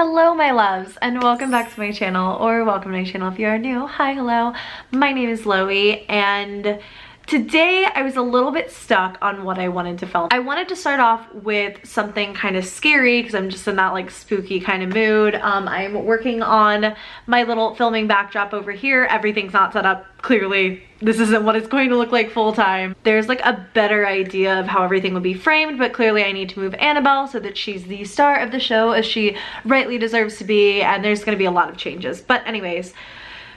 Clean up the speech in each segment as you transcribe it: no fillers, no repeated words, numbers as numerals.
Hello my loves, and welcome back to my channel, or welcome to my channel if you are new. Hi, hello, my name is Loey, and today I was a little bit stuck on what I wanted to film. I wanted to start off with something kind of scary because I'm just in that like spooky kind of mood. I'm working on my little filming backdrop over here. Everything's not set up. Clearly, this isn't what it's going to look like full time. There's like a better idea of how everything would be framed, but clearly I need to move Annabelle so that she's the star of the show as she rightly deserves to be, and there's gonna be a lot of changes. But anyways,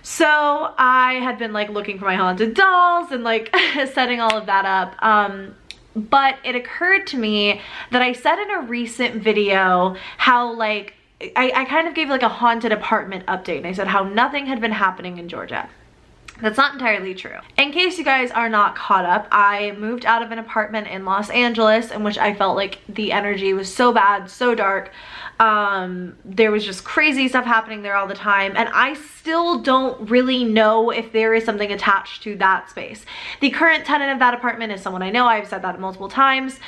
so I had been like looking for my haunted dolls and like setting all of that up. But it occurred to me that I said in a recent video how like, I kind of gave like a haunted apartment update, and I said how nothing had been happening in Georgia. That's not entirely true. In case you guys are not caught up, I moved out of an apartment in Los Angeles in which I felt like the energy was so bad, so dark. There was just crazy stuff happening there all the time, and I still don't really know if there is something attached to that space. The current tenant of that apartment is someone I know. I've said that multiple times.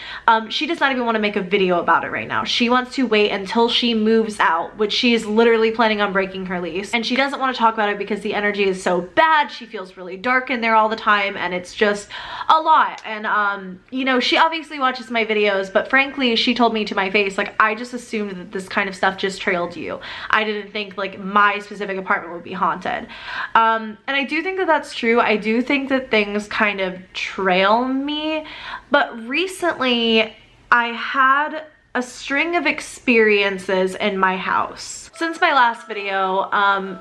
She does not even want to make a video about it right now. She wants to wait until she moves out, which she is literally planning on breaking her lease, and she doesn't want to talk about it because the energy is so bad. She feels really dark in there all the time, and it's just a lot. And you know, she obviously watches my videos, but frankly she told me to my face, like, I just assumed that this kind of stuff just trailed you. I didn't think like my specific apartment would be haunted. And I do think that that's true. I do think that things kind of trail me, but recently I had a string of experiences in my house. Since my last video,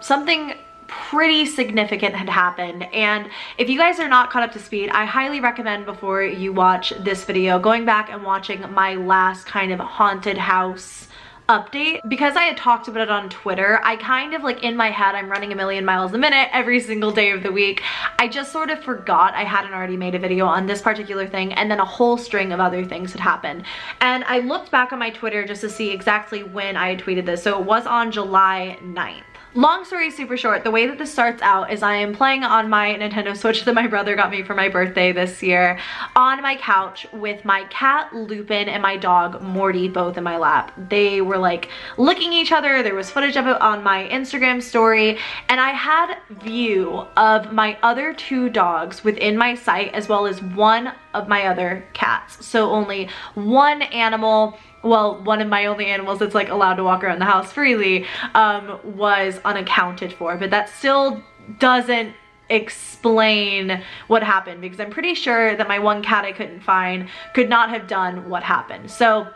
something pretty significant had happened, and if you guys are not caught up to speed, I highly recommend before you watch this video going back and watching my last kind of haunted house update. Because I had talked about it on Twitter, I kind of like in my head, I'm running a million miles a minute every single day of the week. I just sort of forgot I hadn't already made a video on this particular thing, and then a whole string of other things had happened. And I looked back on my Twitter just to see exactly when I had tweeted this. So it was on July 9th. Long story super short, the way that this starts out is I am playing on my Nintendo Switch that my brother got me for my birthday this year on my couch with my cat Lupin and my dog Morty both in my lap. They were like licking each other. There was footage of it on my Instagram story, and I had view of my other two dogs within my sight as well as one of my other cats. So only one animal, well, one of my only animals that's like allowed to walk around the house freely, was unaccounted for, but that still doesn't explain what happened, because I'm pretty sure that my one cat I couldn't find could not have done what happened. So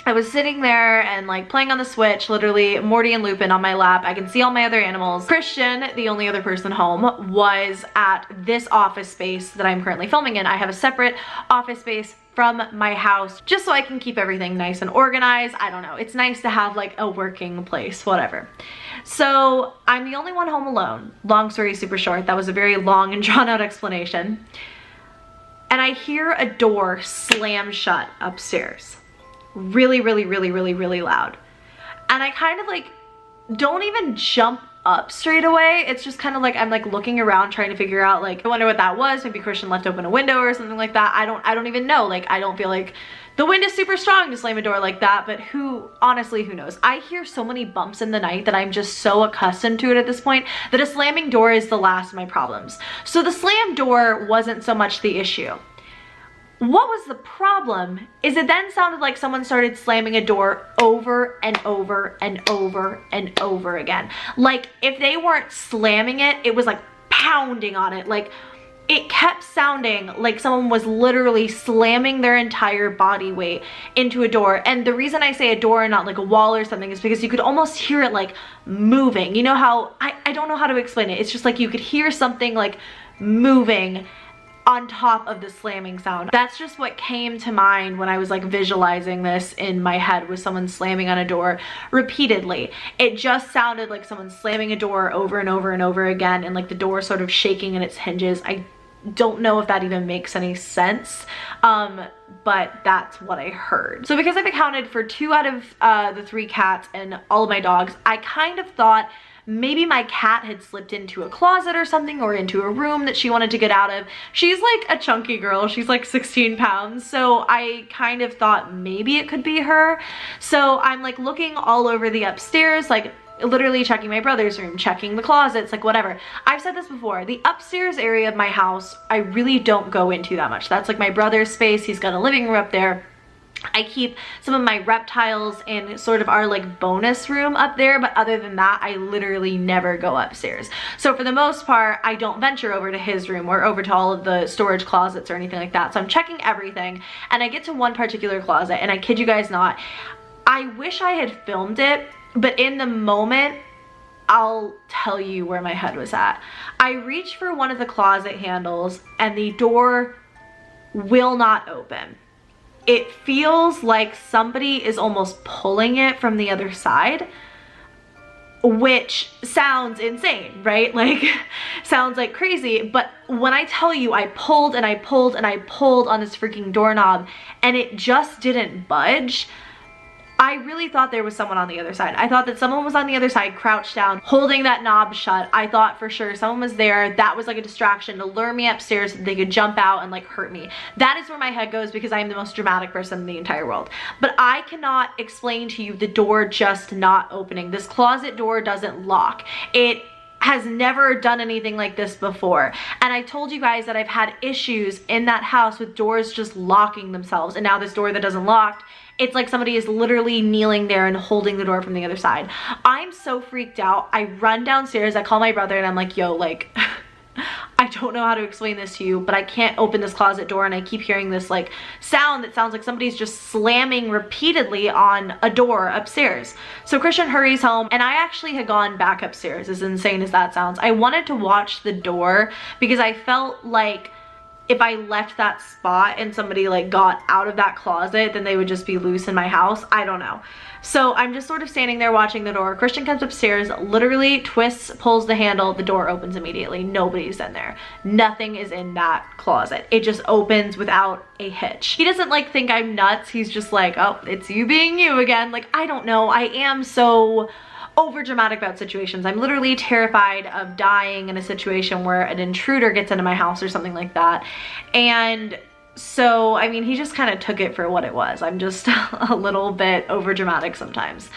I was sitting there and like playing on the Switch, literally Morty and Lupin on my lap. I can see all my other animals. Christian, the only other person home, was at this office space that I'm currently filming in. I have a separate office space from my house just so I can keep everything nice and organized. I don't know, it's nice to have like a working place, whatever. So I'm the only one home alone. Long story super short, that was a very long and drawn out explanation. And I hear a door slam shut upstairs. Really, really, really, really, really loud. And I kind of like don't even jump up straight away. It's just kind of like I'm like looking around trying to figure out, like, I wonder what that was. Maybe Christian left open a window or something like that. I don't even know. Like, I don't feel like the wind is super strong to slam a door like that, but honestly, who knows? I hear so many bumps in the night that I'm just so accustomed to it at this point that a slamming door is the last of my problems. So the slam door wasn't so much the issue. What was the problem is it then sounded like someone started slamming a door over and over and over and over again. Like if they weren't slamming it, it was like pounding on it. Like it kept sounding like someone was literally slamming their entire body weight into a door. And the reason I say a door and not like a wall or something is because you could almost hear it like moving. You know how, I don't know how to explain it. It's just like you could hear something like moving on top of the slamming sound. That's just what came to mind when I was like visualizing this in my head, with someone slamming on a door repeatedly. It just sounded like someone slamming a door over and over and over again, and like the door sort of shaking in its hinges. I don't know if that even makes any sense, but that's what I heard. So because I've accounted for 2 out of the 3 cats and all of my dogs, I kind of thought maybe my cat had slipped into a closet or something, or into a room that she wanted to get out of. She's like a chunky girl. She's like 16 pounds. So I kind of thought maybe it could be her. So I'm like looking all over the upstairs, like literally checking my brother's room, checking the closets, like whatever. I've said this before, the upstairs area of my house, I really don't go into that much. That's like my brother's space. He's got a living room up there. I keep some of my reptiles in sort of our like bonus room up there, but other than that, I literally never go upstairs. So for the most part, I don't venture over to his room or over to all of the storage closets or anything like that. So I'm checking everything, and I get to one particular closet, and I kid you guys not, I wish I had filmed it, but in the moment, I'll tell you where my head was at. I reach for one of the closet handles, and the door will not open. It feels like somebody is almost pulling it from the other side, which sounds insane, right? Like, sounds like crazy. But when I tell you, I pulled and I pulled and I pulled on this freaking doorknob, and it just didn't budge, I really thought there was someone on the other side. I thought that someone was on the other side, crouched down, holding that knob shut. I thought for sure someone was there. That was like a distraction to lure me upstairs so they could jump out and like hurt me. That is where my head goes, because I am the most dramatic person in the entire world. But I cannot explain to you the door just not opening. This closet door doesn't lock. It has never done anything like this before. And I told you guys that I've had issues in that house with doors just locking themselves. And now this door that doesn't lock, it's like somebody is literally kneeling there and holding the door from the other side. I'm so freaked out. I run downstairs, I call my brother, and I'm like, yo, like, I don't know how to explain this to you, but I can't open this closet door, and I keep hearing this like sound that sounds like somebody's just slamming repeatedly on a door upstairs. So Christian hurries home, and I actually had gone back upstairs, as insane as that sounds. I wanted to watch the door because I felt like if I left that spot and somebody like got out of that closet, then they would just be loose in my house. I don't know. So I'm just sort of standing there watching the door. Christian comes upstairs, literally twists, pulls the handle, the door opens immediately. Nobody's in there. Nothing is in that closet. It just opens without a hitch. He doesn't like think I'm nuts. He's just like, oh, it's you being you again. Like, I don't know. I am so over dramatic about situations. I'm literally terrified of dying in a situation where an intruder gets into my house or something like that. And so, I mean, he just kind of took it for what it was. I'm just a little bit over dramatic sometimes.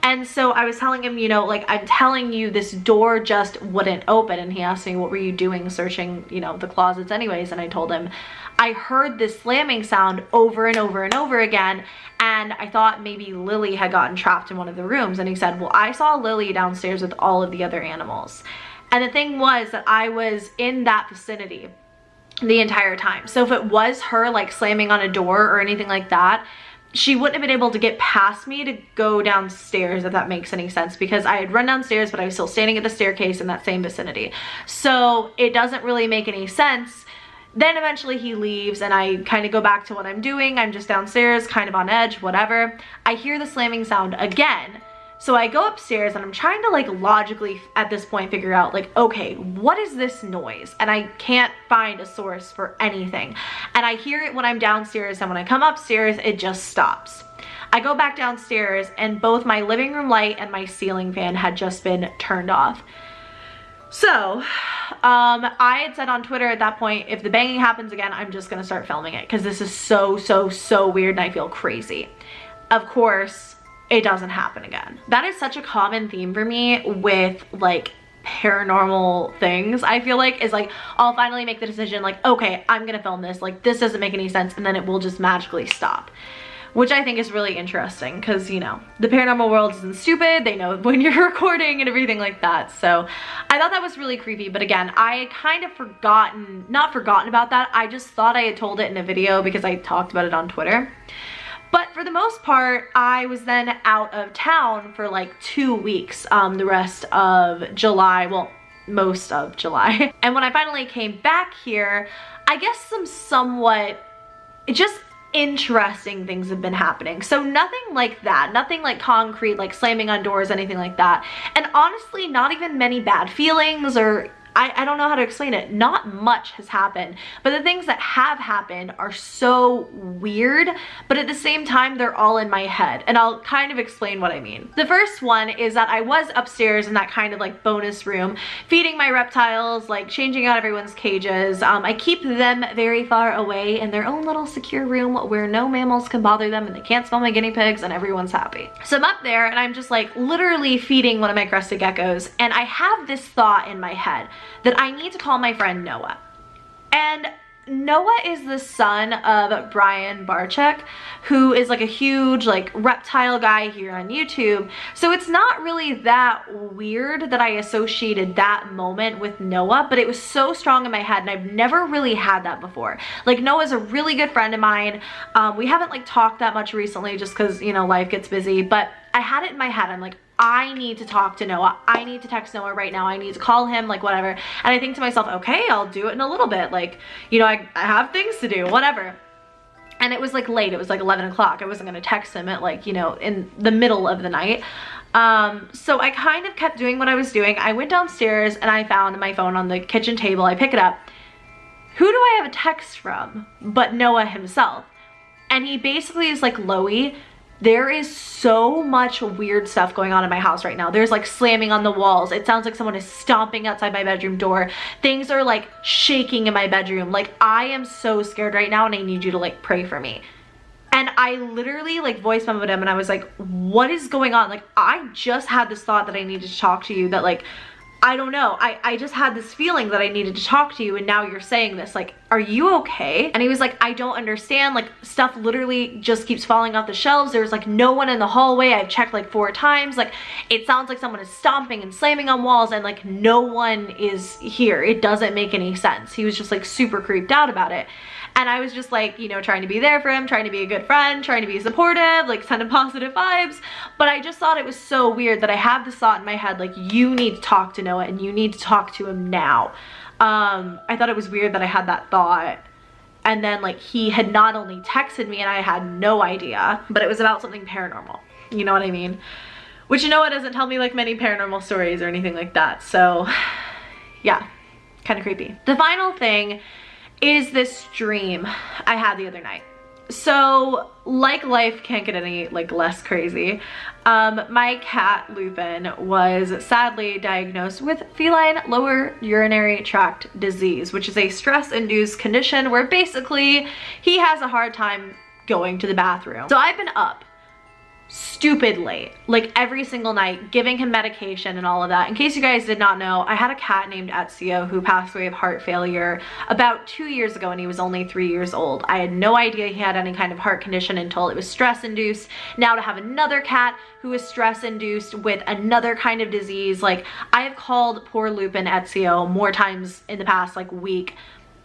And so I was telling him, you know, like, I'm telling you, this door just wouldn't open. And he asked me, what were you doing searching, you know, the closets anyways? And I told him, I heard this slamming sound over and over and over again, and I thought maybe Lily had gotten trapped in one of the rooms. And he said, well, I saw Lily downstairs with all of the other animals. And the thing was that I was in that vicinity the entire time. So if it was her like slamming on a door or anything like that, she wouldn't have been able to get past me to go downstairs, if that makes any sense, because I had run downstairs, but I was still standing at the staircase in that same vicinity. So it doesn't really make any sense. Then eventually he leaves, and I kind of go back to what I'm doing. I'm just downstairs, kind of on edge, whatever. I hear the slamming sound again. So I go upstairs, and I'm trying to like logically at this point figure out like, okay, what is this noise? And I can't find a source for anything. And I hear it when I'm downstairs, and when I come upstairs, it just stops. I go back downstairs, and both my living room light and my ceiling fan had just been turned off. So I had said on Twitter at that point, if the banging happens again, I'm just gonna start filming it, because this is so weird and I feel crazy. Of course, it doesn't happen again. That is such a common theme for me with like paranormal things. I feel like is like, I'll finally make the decision like, okay, I'm gonna film this, like this doesn't make any sense, and then it will just magically stop. Which I think is really interesting, because, you know, the paranormal world isn't stupid. They know when you're recording and everything like that. So I thought that was really creepy. But again, I kind of not forgotten about that. I just thought I had told it in a video because I talked about it on Twitter. But for the most part, I was then out of town for like 2 weeks, the rest of July, well, most of July. And when I finally came back here, I guess some somewhat, just interesting things have been happening. So nothing like that, nothing like concrete, like slamming on doors, anything like that. And honestly, not even many bad feelings, or I don't know how to explain it. Not much has happened, but the things that have happened are so weird, but at the same time, they're all in my head, and I'll kind of explain what I mean. The first one is that I was upstairs in that kind of like bonus room, feeding my reptiles, like changing out everyone's cages. I keep them very far away in their own little secure room where no mammals can bother them and they can't smell my guinea pigs, and everyone's happy. So I'm up there and I'm just like literally feeding one of my crested geckos, and I have this thought in my head that I need to call my friend Noah. And Noah is the son of Brian Barczyk, who is like a huge like reptile guy here on YouTube. So it's not really that weird that I associated that moment with Noah, but it was so strong in my head, and I've never really had that before. Like, Noah's a really good friend of mine. We haven't like talked that much recently just because, you know, life gets busy, but I had it in my head. I'm like, I need to talk to Noah. I need to text Noah right now. I need to call him, like whatever. And I think to myself, okay, I'll do it in a little bit. Like, you know, I have things to do, whatever. And it was like late. It was like 11 o'clock. I wasn't going to text him at like, you know, in the middle of the night. So I kind of kept doing what I was doing. I went downstairs and I found my phone on the kitchen table. I pick it up. Who do I have a text from but Noah himself? And he basically is like, Loey, there is so much weird stuff going on in my house right now. There's like slamming on the walls. It sounds like someone is stomping outside my bedroom door. Things are like shaking in my bedroom. Like, I am so scared right now, and I need you to like pray for me. And I literally like voice memoed him, and I was like, what is going on? Like, I just had this thought that I needed to talk to you, that like, I don't know. I just had this feeling that I needed to talk to you, and now you're saying this. Like, are you okay? And he was like, I don't understand. Like, stuff literally just keeps falling off the shelves. There's like no one in the hallway. I've checked like 4 times. Like, it sounds like someone is stomping and slamming on walls, and like no one is here. It doesn't make any sense. He was just like super creeped out about it. And I was just like, you know, trying to be there for him, trying to be a good friend, trying to be supportive, like sending positive vibes. But I just thought it was so weird that I had this thought in my head, like, you need to talk to Noah, and you need to talk to him now. I thought it was weird that I had that thought. And then like, he had not only texted me and I had no idea, but it was about something paranormal. You know what I mean? Which Noah doesn't tell me like many paranormal stories or anything like that. So yeah, kind of creepy. The final thing is this dream I had the other night. So like, life can't get any like less crazy. My cat Lupin was sadly diagnosed with feline lower urinary tract disease, which is a stress-induced condition where basically he has a hard time going to the bathroom. So I've been up stupid late, like every single night, giving him medication and all of that. In case you guys did not know, I had a cat named Ezio who passed away of heart failure about 2 years ago, and he was only 3 years old. I had no idea he had any kind of heart condition until it was stress induced. Now to have another cat who is stress induced with another kind of disease, like, I have called poor Lupin Ezio more times in the past like week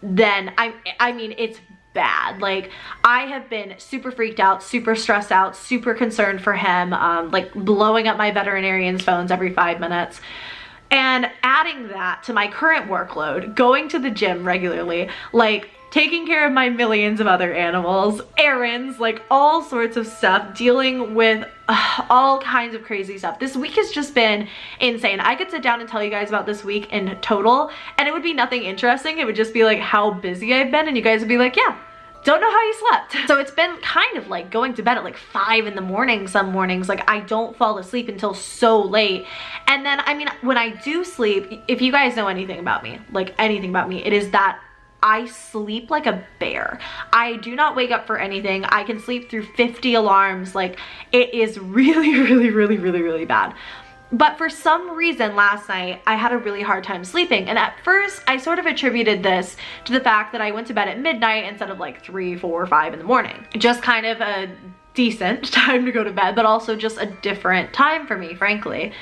than I mean, it's bad. Like, I have been super freaked out, super stressed out, super concerned for him, like blowing up my veterinarian's phones every 5 minutes. And adding that to my current workload, going to the gym regularly, like taking care of my millions of other animals, errands, like all sorts of stuff, dealing with all kinds of crazy stuff. This week has just been insane. I could sit down and tell you guys about this week in total, and it would be nothing interesting. It would just be like how busy I've been, and you guys would be like, yeah, don't know how you slept. So it's been kind of like going to bed at like 5 in the morning some mornings. Like, I don't fall asleep until so late. And then, I mean, when I do sleep, if you guys know anything about me, like anything about me, it is that I sleep like a bear. I do not wake up for anything. I can sleep through 50 alarms. Like, it is really, really, really, really, really bad. But for some reason last night, I had a really hard time sleeping. And at first, I sort of attributed this to the fact that I went to bed at midnight instead of like 3, 4, 5 in the morning. Just kind of a decent time to go to bed, but also just a different time for me, frankly.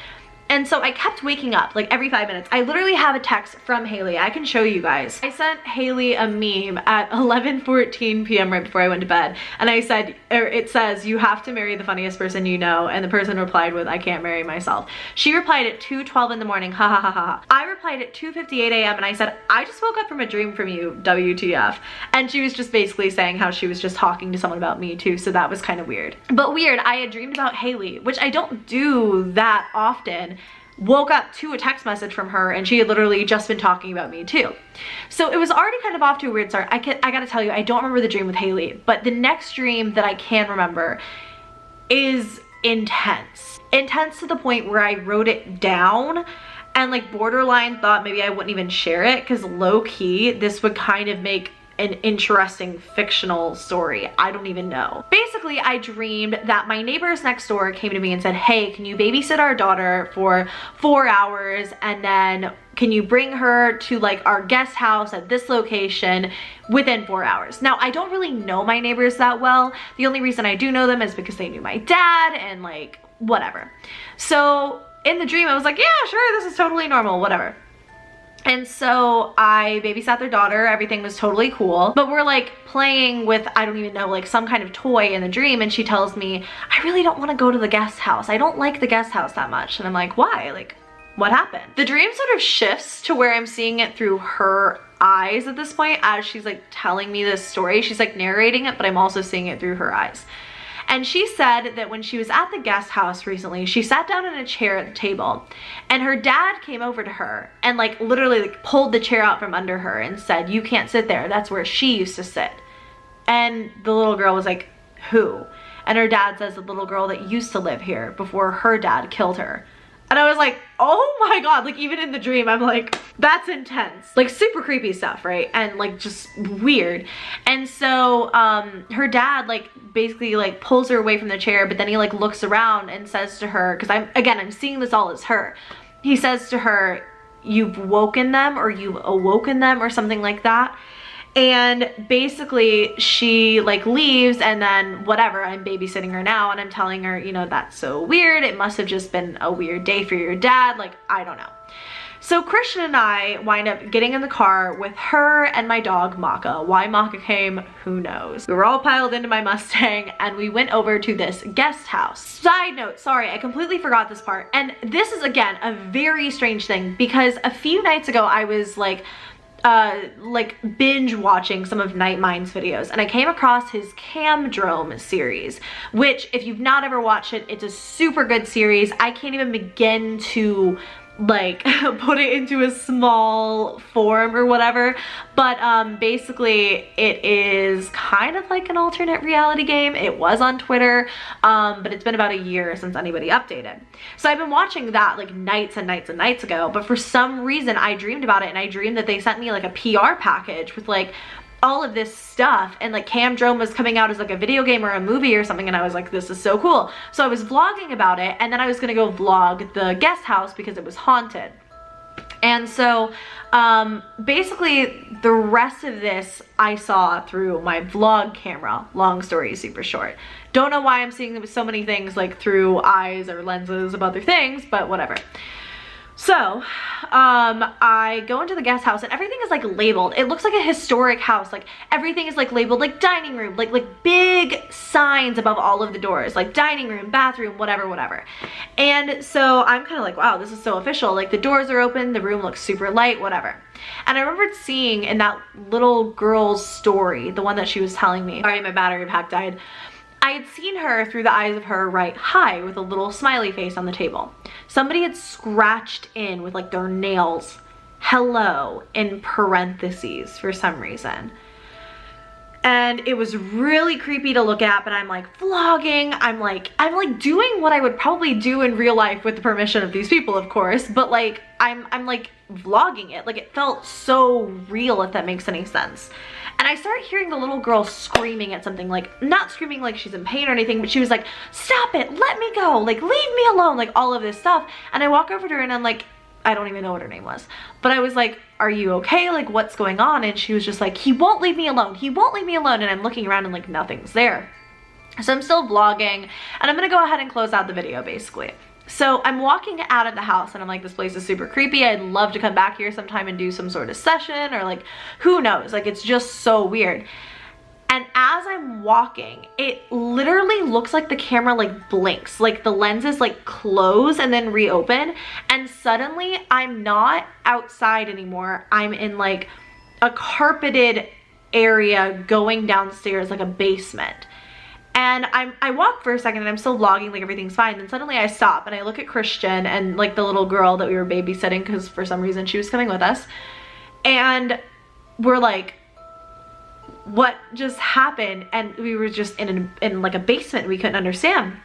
And so I kept waking up like every 5 minutes. I literally have a text from Haley. I can show you guys. I sent Haley a meme at 11:14 p.m. right before I went to bed. And I said, or it says, you have to marry the funniest person you know. And the person replied with, I can't marry myself. She replied at 2:12 in the morning, ha ha ha ha. I replied at 2:58 a.m. and I said, I just woke up from a dream from you, WTF. And she was just basically saying how she was just talking to someone about me too. So that was kind of weird. But weird, I had dreamed about Haley, which I don't do that often. woke up to a text message from her, and she had literally just been talking about me too. So it was already kind of off to a weird start. I gotta tell you, I don't remember the dream with Haley, but the next dream that I can remember is intense. Intense to the point where I wrote it down and like borderline thought maybe I wouldn't even share it, because low-key this would kind of make an interesting fictional story. I don't even know. Basically, I dreamed that my neighbors next door came to me and said, hey, can you babysit our daughter for 4 hours, and then can you bring her to like our guest house at this location within 4 hours? Now, I don't really know my neighbors that well. The only reason I do know them is because they knew my dad and like whatever. So in the dream I was like, yeah, sure, this is totally normal, whatever. And so I babysat their daughter, everything was totally cool, but we're like playing with, I don't even know, like some kind of toy in the dream, and she tells me, I really don't want to go to the guest house. I don't like the guest house that much. And I'm like, why? Like, what happened? The dream sort of shifts to where I'm seeing it through her eyes at this point as she's like telling me this story. She's like narrating it, but I'm also seeing it through her eyes. And she said that when she was at the guest house recently, she sat down in a chair at the table, and her dad came over to her and like literally like pulled the chair out from under her and said, you can't sit there. That's where she used to sit. And the little girl was like, who? And her dad says, the little girl that used to live here before her dad killed her. And I was like, oh my God, like even in the dream, I'm like, that's intense. Like super creepy stuff, right? And like just weird. And so her dad like basically like pulls her away from the chair, but then he like looks around and says to her, because I'm seeing this all as her. He says to her, you've woken them, or you've awoken them, or something like that. And basically she like leaves, and then whatever, I'm babysitting her now, and I'm telling her, you know, that's so weird. It must have just been a weird day for your dad. Like, I don't know. So Christian and I wind up getting in the car with her and my dog Maka. Why Maka came, who knows. We were all piled into my Mustang, and we went over to this guest house. Side note, sorry, I completely forgot this part. And this is again a very strange thing, because a few nights ago I was like binge watching some of Nightmind's videos, and I came across his Camdrome series, which if you've not ever watched it, it's a super good series. I can't even begin to like put it into a small form or whatever, but basically it is kind of like an alternate reality game. It was on Twitter, but it's been about a year since anybody updated. So I've been watching that like nights and nights and nights ago, but for some reason I dreamed about it, and I dreamed that they sent me like a PR package with like all of this stuff, and like Camdrome was coming out as like a video game or a movie or something, and I was like, this is so cool. So I was vlogging about it, and then I was gonna go vlog the guest house because it was haunted. And so basically the rest of this I saw through my vlog camera. Long story super short. Don't know why I'm seeing so many things like through eyes or lenses of other things, but whatever. So I go into the guest house, and everything is like labeled. It looks like a historic house. Like everything is like labeled, like dining room, like big signs above all of the doors, like dining room, bathroom, whatever. And so I'm kind of like, wow, this is so official. Like the doors are open, the room looks super light, whatever. And I remembered seeing in that little girl's story, the one that she was telling me, sorry, my battery pack died, I had seen her through the eyes of her write hi with a little smiley face on the table. Somebody had scratched in with like their nails, hello, in parentheses for some reason. And it was really creepy to look at, but I'm like vlogging, I'm like doing what I would probably do in real life with the permission of these people, of course, but like I'm like vlogging it. Like it felt so real, if that makes any sense. And I start hearing the little girl screaming at something, like not screaming like she's in pain or anything, but she was like, stop it, let me go, like leave me alone, like all of this stuff. And I walk over to her and I'm like, I don't even know what her name was, but I was like, are you okay? Like what's going on? And she was just like, he won't leave me alone, he won't leave me alone. And I'm looking around and like nothing's there. So I'm still vlogging, and I'm gonna go ahead and close out the video basically. So I'm walking out of the house, and I'm like, this place is super creepy. I'd love to come back here sometime and do some sort of session, or like, who knows? Like, it's just so weird. And as I'm walking, it literally looks like the camera like blinks, like the lenses like close and then reopen. And suddenly I'm not outside anymore. I'm in like a carpeted area going downstairs, like a basement. And I walk for a second and I'm still vlogging, like everything's fine. Then suddenly I stop and I look at Christian and like the little girl that we were babysitting, because for some reason she was coming with us. And we're like, what just happened? And we were just in like a basement. We couldn't understand.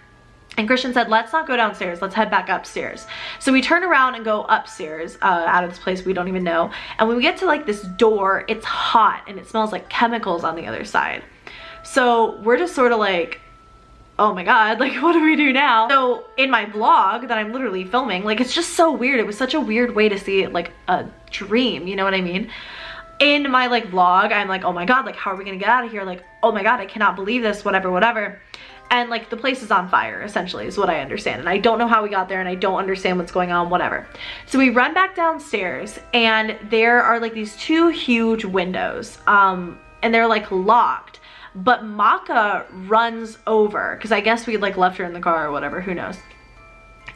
And Christian said, let's not go downstairs, let's head back upstairs. So we turn around and go upstairs out of this place we don't even know. And when we get to like this door, it's hot and it smells like chemicals on the other side. So we're just sort of like, oh my God, like what do we do now? So in my vlog that I'm literally filming, like it's just so weird. It was such a weird way to see it, like a dream, you know what I mean? In my like vlog, I'm like, oh my God, like how are we gonna get out of here? Like, oh my God, I cannot believe this, whatever, whatever. And like the place is on fire, essentially, is what I understand. And I don't know how we got there and I don't understand what's going on, whatever. So we run back downstairs and there are like these two huge windows and they're like locked. But Maka runs over, because I guess we like left her in the car or whatever, who knows.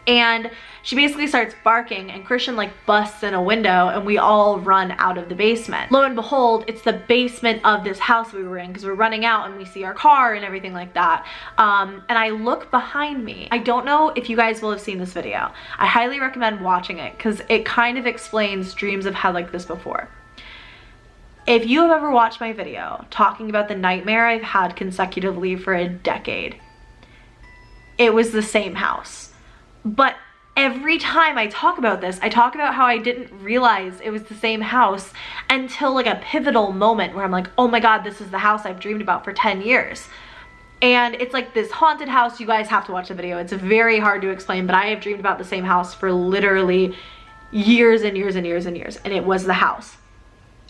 And she basically starts barking and Christian like busts in a window and we all run out of the basement. Lo and behold, it's the basement of this house we were in, because we're running out and we see our car and everything like that. And I look behind me. I don't know if you guys will have seen this video. I highly recommend watching it because it kind of explains dreams I've had like this before. If you have ever watched my video talking about the nightmare I've had consecutively for a decade, it was the same house. But every time I talk about this, I talk about how I didn't realize it was the same house until like a pivotal moment where I'm like, oh my God, this is the house I've dreamed about for 10 years. And it's like this haunted house. You guys have to watch the video. It's very hard to explain, but I have dreamed about the same house for literally years and years and years and years. And it was the house.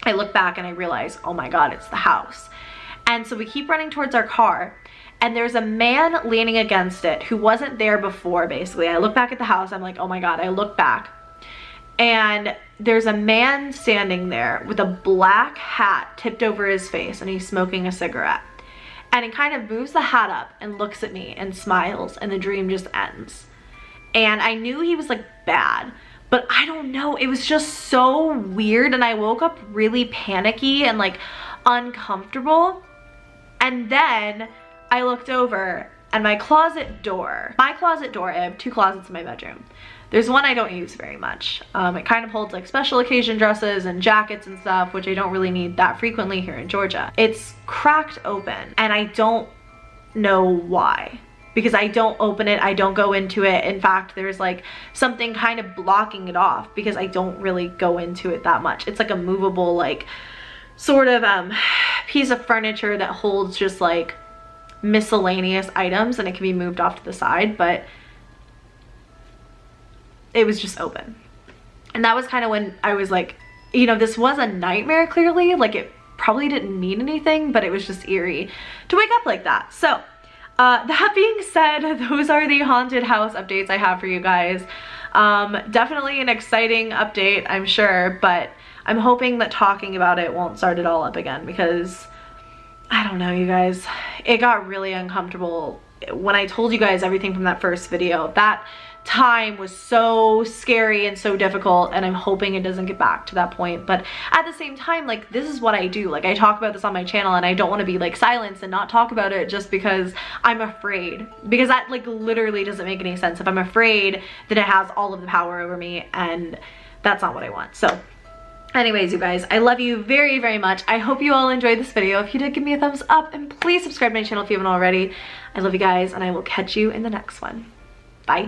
I look back and I realize, oh my God, it's the house. And so we keep running towards our car. And there's a man leaning against it who wasn't there before, basically. I look back at the house, I'm like, oh my God, I look back. And there's a man standing there with a black hat tipped over his face and he's smoking a cigarette. And he kind of moves the hat up and looks at me and smiles and the dream just ends. And I knew he was like bad, but I don't know, it was just so weird. And I woke up really panicky and like uncomfortable. And then I looked over and my closet door, I have two closets in my bedroom. There's one I don't use very much. It kind of holds like special occasion dresses and jackets and stuff, which I don't really need that frequently here in Georgia. It's cracked open and I don't know why, because I don't open it, I don't go into it. In fact, there's like something kind of blocking it off because I don't really go into it that much. It's like a movable like sort of piece of furniture that holds just like miscellaneous items and it can be moved off to the side, but it was just open. And that was kind of when I was like, you know, this was a nightmare clearly, like it probably didn't mean anything, but it was just eerie to wake up like that. So that being said, those are the haunted house updates I have for you guys. Definitely an exciting update, I'm sure, but I'm hoping that talking about it won't start it all up again, because I don't know, you guys, it got really uncomfortable when I told you guys everything from that first video. That time was so scary and so difficult, and I'm hoping it doesn't get back to that point. But at the same time, like, this is what I do. Like, I talk about this on my channel and I don't want to be like silenced and not talk about it just because I'm afraid, because that like literally doesn't make any sense. If I'm afraid, then it has all of the power over me, and that's not what I want. So anyways, you guys, I love you very, very much. I hope you all enjoyed this video. If you did, give me a thumbs up and please subscribe to my channel if you haven't already. I love you guys, and I will catch you in the next one.